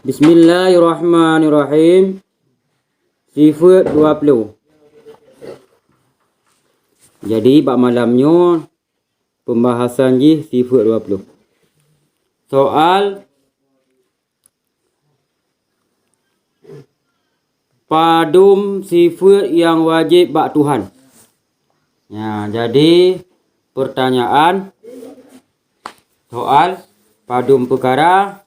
Bismillahirrahmanirrahim. Sifat 20. Jadi bab malamnya pembahasan je sifat 20. Soal padum sifat yang wajib bak Tuhan. Ya, jadi pertanyaan soal padum perkara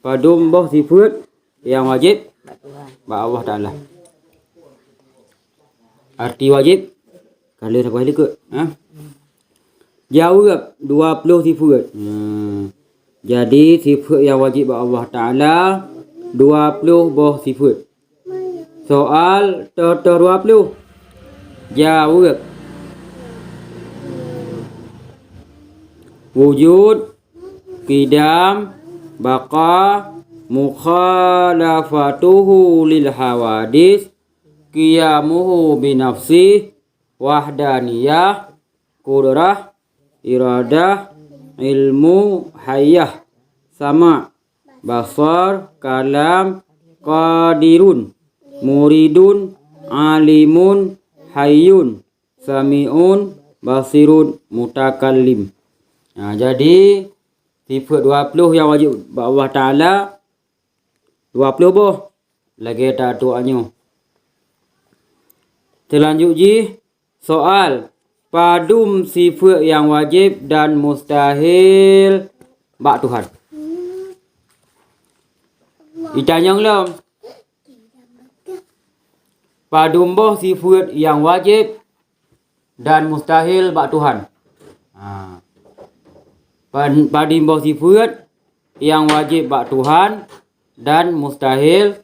padum boh sifat yang wajib bak Allah Ta'ala. Arti wajib kalau siapa hari ke? Jawab 20 sifat. Jadi sifat yang wajib bak Allah Ta'ala 20 boh sifat. Soal total 20. Jawab. Wujud, qidam, baqa, mukhalafatuhu lil hawadis, qiyamuhu binafsih, wahdaniyah, qudrah, iradah, ilmu, hayah, sama, basar, kalam, qadirun, muridun, alimun, hayyun, sami'un, basirun, mutakallim. Jadi sifat 20 yang wajib bak Allah Ta'ala 20 boh. Lagi tak doanya. Terlanjut je soal padum sifat yang wajib dan mustahil bak Tuhan. Ditanya belum? Padum boh sifat yang wajib dan mustahil bak Tuhan. Padum boh sifat yang wajib bak Tuhan dan mustahil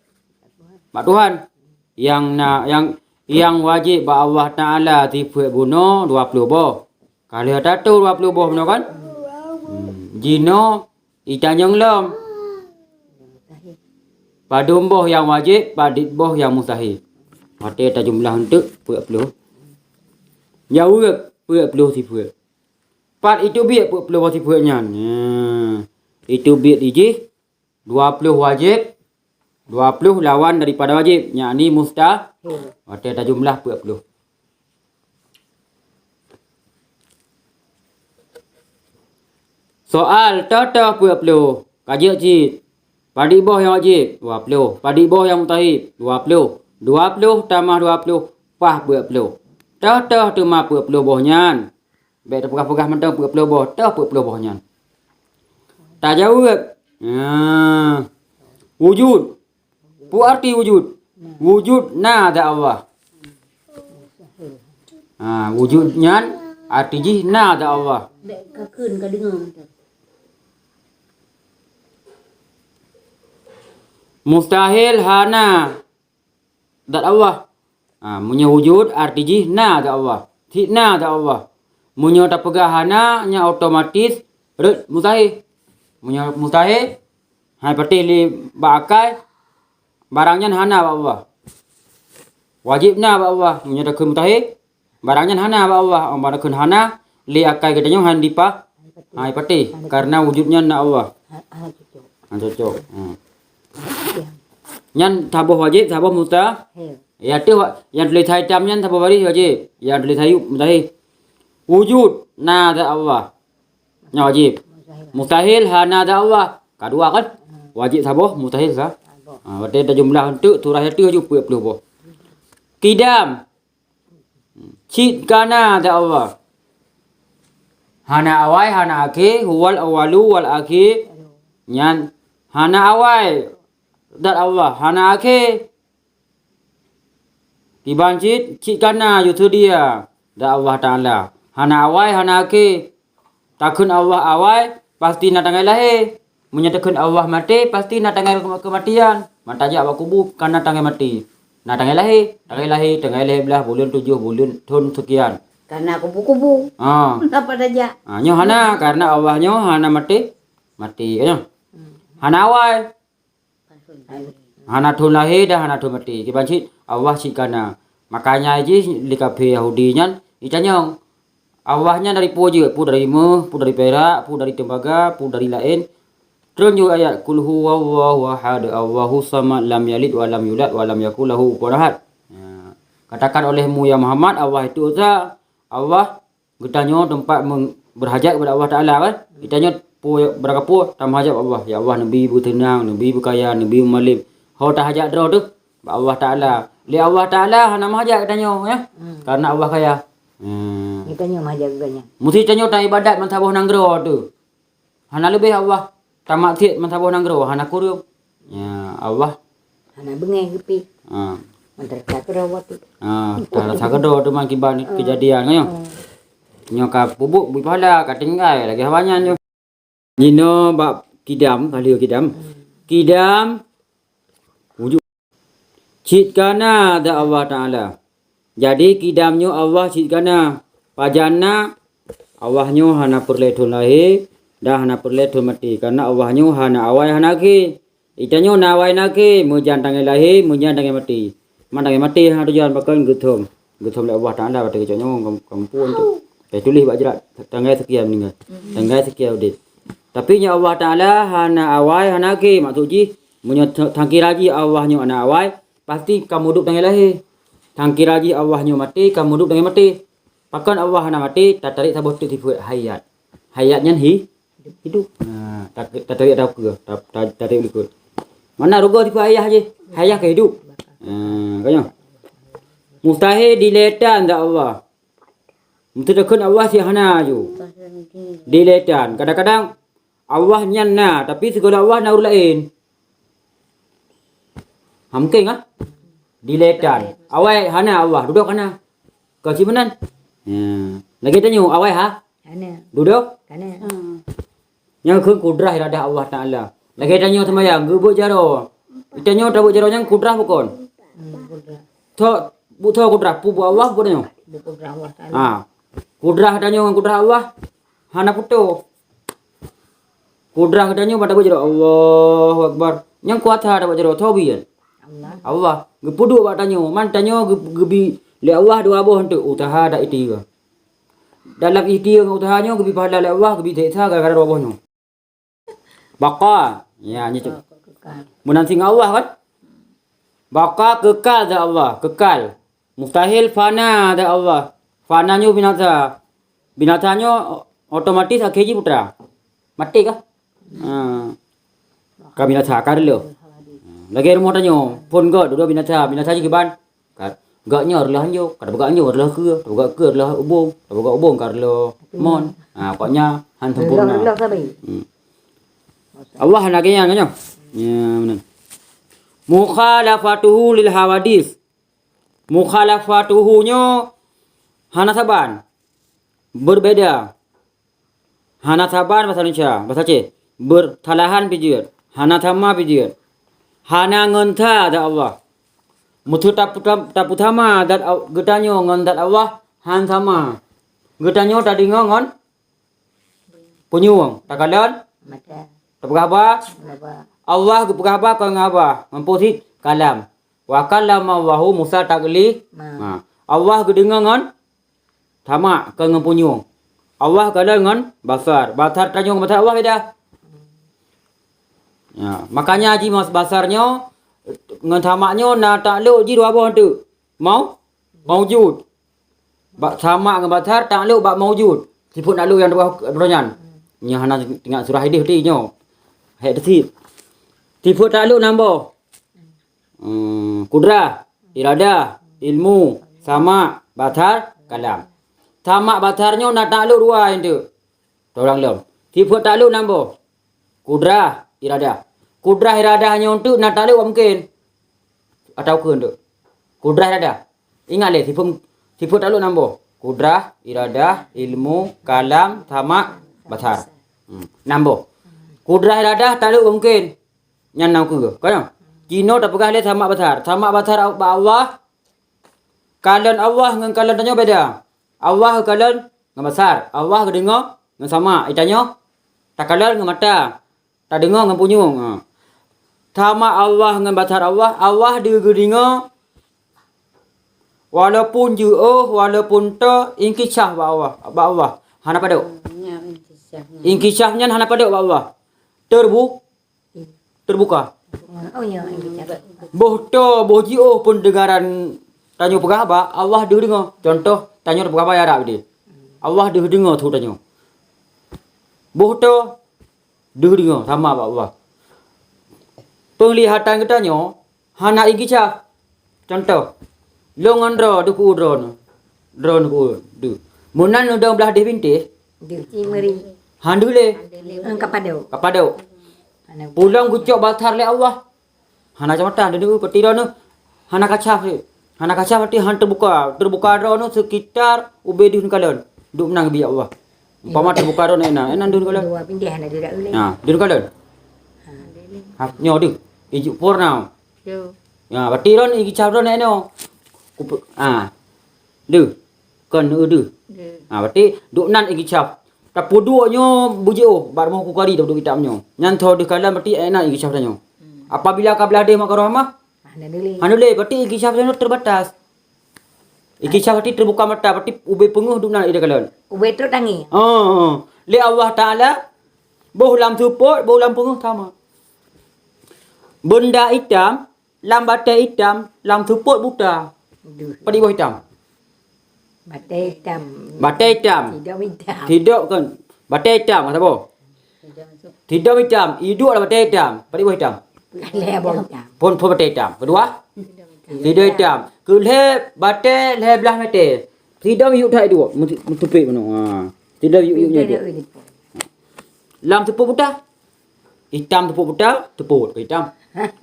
bak Tuhan. Yang wajib bak Allah Ta'ala sifat guna 20 boh. Kalau tak tahu 20 boh benar kan? Jino ditanya belum? Padum boh yang wajib, padit boh yang mustahil. Mati tak jumlah untuk 40. Jawab 40 sifat. Part itu biar 40 sifatnya. Itu biar iji 20 wajib, 20 lawan daripada wajib. Yakni mustahil. Mati tak jumlah 40. Soal total 40. Kajian cik. Padi boh yang wajib 20. Padi boh yang mustahil 20. 20 tambah 20 pah 40. Total tu mah 40 bohnya. Baik terpegah-pegah mentang 40 boh. Toh 40 bohnya. Tak jawab. Wujud. Pu arti wujud. Wujud nada Allah. Wujudnya arti ji nada Allah. Mustahil hana dat Allah. Punya wujud arti ji nada Allah. Tidak nada Allah. Punya tak pegah hana nya otomatis mustahil. Punya mustahil hai pati li bakai barangnya hana ba Allah. Wajibna ba Allah. Punya tak mustahil barangnya hana ba Allah. Barangnya hana li akai gedenya han dipa hai pati karena wujudnya na Allah. Cocok. Nyan tabuh wajib, tabuh mustahil. Ya tu yang tulis hitamnya tabuh wajib. Yang tulis hayu mustahil. Wujud nada Allah. Nya wajib. Mustahil nada Allah. Kedua kan? Wajib tabuh mustahil sah. Berarti ada jumlah untuk turah itu 70 boh. Qidam. Cid kana nada Allah. Hana awai hana akhir, huwal awalu wal akhir. Nyan hana awai dat Allah, hana akhir. Tiban cid kana yutu dia dat Allah Ta'ala. Hana awai hana akhir. Takun Allah awai pasti nak tangai lahir. Menyatakan Allah mati pasti nak tangai kematian. Matanya awak kubur karena tangai mati. Nak tangai lahir belah bulan 7 bulan tahun sekian. Karena kubu-kubu. Apa saja. Nyo hana karena Allahnya hana mati ya. Hana awai. Hana thun lahir dah hana thun mati. Kibanci Allah sikana. Makanya ji di kafe Yahudinya ditanya Allahnya dari pu je, pu dari Meh, pu dari Perak, pu dari Tembaga, pu dari lain. Terus juga ayat kul huwallahu ahad Allahu samad lam yalid wa lam yulad wa lam yakul lahu kufuwan ahad. Katakan olehmu ya Muhammad, Allah itu esa. Allah getanyo tempat berhajat kepada Allah Taala kan. Getanyo berakapu tam hajat Allah. Ya Allah nabi bu tenang, nabi bu kaya, nabi malim. Hau tak hajat dro tu Allah Taala. Li Allah Taala hana hajat getanyo ya. Karena Allah kaya. Itanya mah jaganya. Mesti tanyo tak ibadat mantabuh nanggro tu. Hana lebih Allah tamak tiat mantabuh nanggro hana kurum. Ya Allah. Hana bengeng gepi. Ha. Mantar sakrawat tu. Tak sakado tu mang kiban kejadian kan. Nyo ka bubuk bui pahala ka tinggal lagi hawanyan yo. Nino bab kidam kali kidam. Kidam wujud cit kana da Allah Taala. Jadi kidamnyo Allah cit kana pajana Allahnyo hana perletun lahir dah hana perletun mati karena Allahnyo hana awai hana ki. Itanyo na awai naki mujan tangi lahir mujan tangi mati. Man tangi mati ha tujuan bakal guthom. Guthom le Allah Taala pada keconyo kampung tu. Tulis bak jerat tanggal sekian meninggal. Tanggal sekian udit. Tapi nya Allah Taala hana awai hana ki maksud ji munyo tangki raji Allahnyo hana awai pasti kamu duduk tangi lahir. Tangki raji Allahnyo mati kamu duduk tangi mati. Pakan Allah hana mati tak tarik sabuh tu tipu hayat. Hayatnya hidup. Tak tarik dah ke. Tak tarik ikut. Mana rogo tipu ayah je. Hayat ke hidup. Kaya. Mustahil diletan dak Allah. Mustahil Allah si hana ju. Diletan. Kadang-kadang Allah nyanna tapi segala Allah naur lain. Hamking ah. Diletan. Awai hana Allah duduk hana. Kau cimenan. Lagi tanya awai ha? Hana. Duduk? Kana. Yang ke kudrah iradah Allah Taala. Lagi tanya semayang gebuk jaro. Tanya tabuk jaro yang kudrah bukan? Kudrah. Tho kudrah pu Allah bukan tanya. Kudrah Allah Taala. Kudrah tanya kudrah Allah hana putu. Kudrah tanya pada jaro Allahu Akbar. Yang kuat ha tabuk jaro thobian. Allah. Gepudu bak tanya, man tanya gebi le Allah dua boh untuk usaha dak iti ke. Dalam iti ke usahanya gebi pahala le Allah gebi desa gara-gara dua bohnya. Baqa, ya ni tu. Munan sing Allah kan? Baqa kekal dak Allah, kekal. Mustahil fana dak Allah. Fananya binasa. Binasanya otomatis akhirnya putra. Mati kah? Ka binasa kar lo. Lagi rumah tanya, pun gak dua binasa je kiban. Gaknya adalah hanyo, kada gaknya adalah ke adalah ubung, kada ubung karlo mon. Pokoknya han sempurna. Allah naknya nyo. Ya benar. Mukhalafatuhu lil hawadis. Mukhalafatuhu nyo hana saban. Berbeda. Hana saban bahasa Indonesia, bahasa Aceh. Bertalahan pijir. Hana sama pijir. Hana ngentha da Allah. Mutu taputama dat getanyo ngon dat Allah han sama. Getanyo tadi ngon punyuang takalan Mata. tapugaba Laba. Allah gepugaba ka ngaba ngamposit kalam. Wa kallama Allahu Musa takli. Allah gedenga ngon sama ka ngampunyuang. Allah kala ngon basar. Basar tanyo basar Allah beda. Ya, makanya haji mas basarnya ngan samaknya na takluk ji dua boh tu. Maujud. Bak sama ngan basar takluk bak maujud. Sifut takluk yang dua beronyan. Nya hana tengok surah hadis ti nyo. Hai desip. Sifut takluk nambah. Kudrah, iradah, ilmu, sama, basar, kalam. Sama basarnya na takluk dua itu. Orang lom. Sifut takluk nambah. Kudrah, iradah. Kudrah iradahnya untuk nak takluk mungkin. Atau ke untuk. Kudrah iradah. Ingat le sifat takluk nambah. Kudrah, iradah, ilmu, kalam, sama, basar. Nambah. Kudrah iradah takluk mungkin. Nyan nau ke. Kan? Cino tak pegah le sama basar. Sama basar Allah. Kalan Allah dengan kalan tanya beda. Allah kalan dengan basar. Allah kedengar dengan sama. Itanya tak kalan dengan mata. Tak dengar dengan punyung. Sama Allah dengan basar Allah. Allah dengar. Walaupun jauh, walaupun tak, inkisah ba Allah. Hana pada. Inkisahnya hana pada ba Allah. terbuka. Oh ya, ini cara. Boh to boh jio pun dengaran tanyo pegah ba Allah dengar. Contoh tanyo pegah ba ya dia. Allah dengar tu tanyo. Boh to dengar sama ba Allah. Penglihatan kita nyo hana igi cha. Contoh longan ro duku drone. Drone ku du. Munan udang belah de pintis. Dia cimeri. Handule Kapado. kapado. Ana Pulang gucok batar le Allah. Hana camatan dulu peti rono. Hana kaca. Hana kaca peti han terbuka rono sekitar ubedi kalon. Duk menang bi Allah. Umpama terbuka rono enak dun kalon. dua pindah ana dia dak boleh. Ha, dun kalon. Ha, nyo du. Ijuk pornau. Yo. Ya, peti ron igi cabron eno. Ah. Du. Kon du. Ha, peti duk nan igi cap. Tapu duonyo bujio bar mau ku kari duk kitamnyo. Nyan tho de kalan peti enak igi cap tanyo. Apabila kabelah de makarahmah Ana dulu. Hanule peti igi cap tanyo terbatas. Igi cap peti terbuka mata peti ube penguh duk nan ide kalon. Ube terus tangi. Oh, le Allah Taala boh lam tuput, boh lam penguh sama. Benda hitam, lam batai hitam, lam tuput buta. Duh. Padi boh hitam. Batai hitam. Batai hitam. Tidak hitam. Tidak kan. Batai hitam kata boh. Tidak hitam, hidup lah batai hitam. Padi boh hitam. Lebo hitam. Pun batai hitam. Kedua, tidak hitam. Ke le batai le belah mata. Tidak yuk tak dua. Mentupik mana. Ha. Tidak yuk dua. Lam tepuk buta. Hitam tepuk buta, tepuk hitam.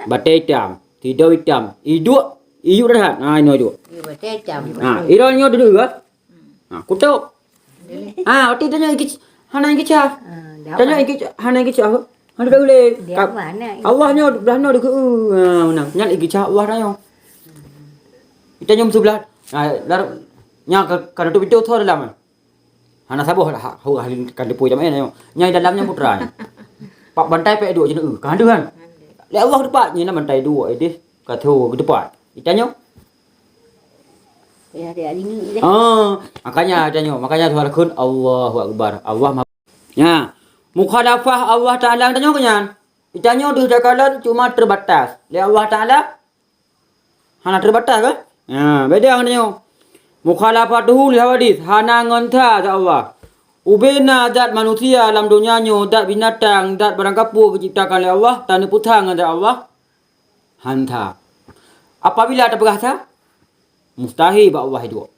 Batai hitam, tidak hitam. Hidup, hidup dah. Ha, ini hidup. Batai hitam. Ha, ironnya dulu kan. Ha, kutuk. Ha, oti tanya iki hana iki cha. Tanya iki hana iki cha. Hana dah boleh. Dia mana? Allahnya dah no dekat. Ha, mana? Nyat iki cha Allah dah yo. Kita nyum sebelah. Ha, lar nya kan tu video thor dalam. Hana sabo hau halin kan depui jam yo. Nyai dalamnya putra. Pak bantai pe dua jenak. Kan ada kan? Le Allah depan ni nak bantai dua ini. Kata ke depan. Itanya. Ya dia ini. Makanya tanya, makanya suara kun Allahu Akbar. Allah ya. Mukhalafah Allah Taala tanya kenyan. Itanya di dakalan cuma terbatas. Le Allah Taala hana terbatas kan? Ya, beda tanya. Mukhalafatuhu li hadis hana ngontha ta Allah. Ubena zat manusia dalam dunia nyo, zat binatang, zat barang kapur diciptakan oleh Allah, tanda putang oleh Allah. Hanta. Apabila ada berkata, mustahil ba Allah hidup.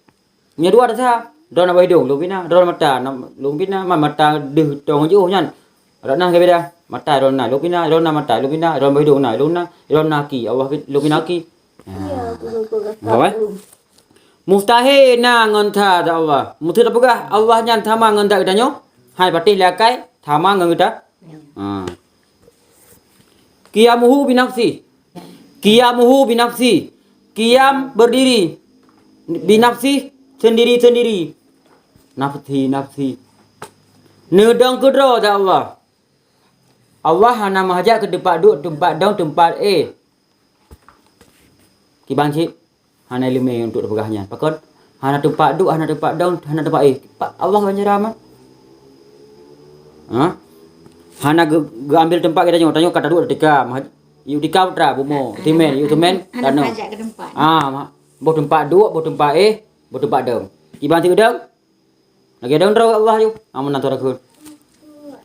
Nya dua dah. Dona ba hidung, lumpina, dona mata, lumpina, mata deh tong jo nyan. Rana ke beda. Mata dona, lumpina, dona mata, lumpina, dona ba hidung na, dona ki, Allah lumpina ki. Apa? Mustahil na ngonta da Allah. Mutu da pegah Allah nyan thama ngonta kita nyo. Hai pati lakai thama ngon kita. Ha. Qiyamuhu binafsi. Qiyamuhu binafsi. Qiyam berdiri. Binafsi sendiri-sendiri. Nafsi. Nedang kedra da Allah. Allah hana mahajak ke tempat duk, tempat down, tempat A. Kibang cik. Hana lima untuk pegahnya. Pakon hana tempat duk, hana tempat down, hana tempat Pak Allah banyak rahmat. Ha? Hana ambil tempat kita tanya kata duk detika. Yu dikau tra bumo. Timen, yu timen tano. Bo tempat duk, bo tempat bo tempat down. Ibang ti down. Lagi down ro Allah yu. Amun nanti rakun.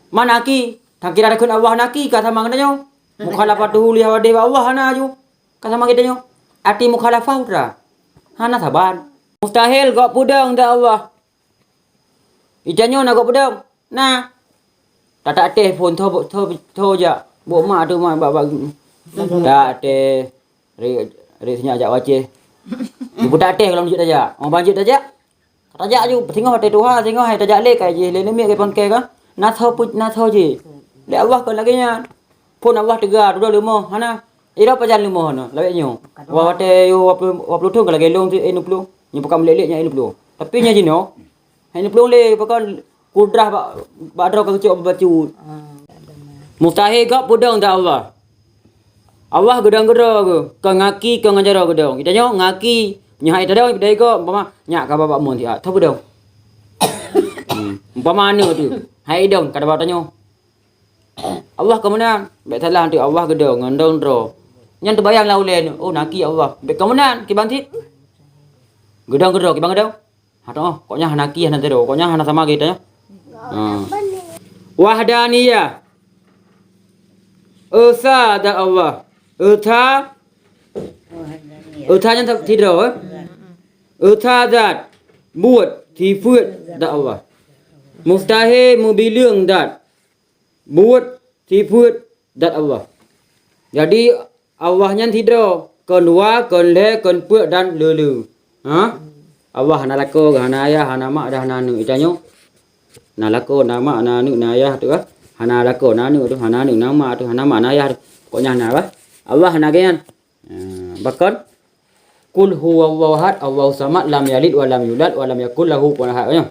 Mana ki? Tak kira rakun Allah naki kata mang tanya. Mukhalafatuhu li hawadi Allah hana yu. Kata mang kita nyo. Ati mukhalafah ura. Hana saban. Mustahil gak pudang dah Allah. Ijanyo nak gak pudang. Nah. Tak teh pun tho ja. Bo mak tu mak bab. Tak teh re senyap ajak wace. Ibu tak teh kalau menjut aja. Orang banjut aja. Kata aja ju tengok hati Tuhan, tengok hai tajak le kai je le mi ke pangke ka. Na tho je. Le Allah kan lagi nya. Pun Allah tegar dua lima. Hana ira pajan limo no lawe nyo wa wate yo 20 thung kala gelong ti 60 nyo pakam lelek nya 60 tapi nya jino 60 le pakon kudrah ba dro ka cok bacu mustahil gak pudang da Allah Allah gedang-gedang ke ngaki ke ngajara gedang kita nyo ngaki nyai tadau dai ko umpama nyak ka bapak mun ti a tho pudang umpama anu tu hai dong kada ba tanyo Allah kemenang. Baik salah nanti Allah gede ngandong dro. Yang terbayang lah uleh ni. Oh naki Allah. Baik kemenang ki bantit. Gedang gedro ki bang gedang. Ha tu koknya hanaki hana tero. Koknya hana sama kita ya. Wahdaniyah. Esa da Allah. Eta yang tidak Eta dat buat tifut da Allah. Mustahil mubilung dat buat tifut dat Allah. Jadi Allahnya tidak kedua, kedua, kedua dan lulu. Ha? Allah hana lako, hana ayah, hana mak, dah hana anu. Itanyo. Na lako, na mak, na anu, na ayah tu ah. Hana lako, na anu tu, hana anu, na mak tu, hana mak, na ayah tu. Pokoknya hana apa? Allah hana kian. Bahkan Kul huwallahu ahad, Allahu samad, lam yalid wa lam yulad wa lam yakul lahu kufuwan ahad.